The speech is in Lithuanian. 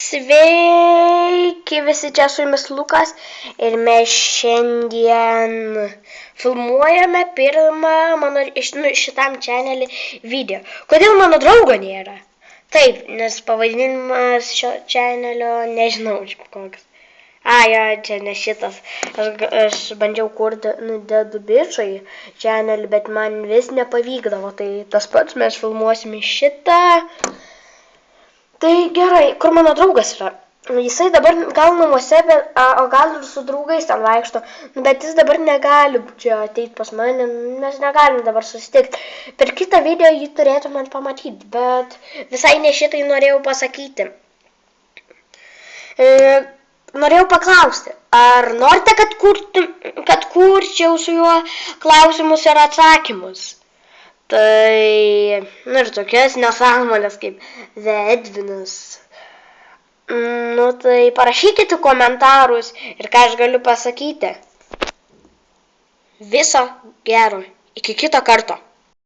Sveiki visi, čia su jumis Lukas ir mes šiandien filmuojame pirmą mano šitam channelį video. Kodėl mano draugo nėra? Taip, nes pavadinimas šio channelio nežinau koks. Jo, čia ne šitas. Aš bandžiau kurti Dedu Bičai channelį, bet man vis nepavykdavo. Tai tas pats mes filmuosime šitą. Tai gerai, kur mano draugas yra? Jisai dabar gal namuose, o gal ir su draugais ten vaikšto, bet jis dabar negali čia ateiti pas mane, mes negalim dabar susitikti. Per kitą video jį turėtų man pamatyti, bet visai ne šitai norėjau pasakyti. Norėjau paklausti, ar norite, kad kurčiau su juo klausimus ir atsakymus? Tai, ir tokias nesąmonės kaip The Edvinas. Tai parašykite komentarus ir ką aš galiu pasakyti. Viso gero. Iki kito karto.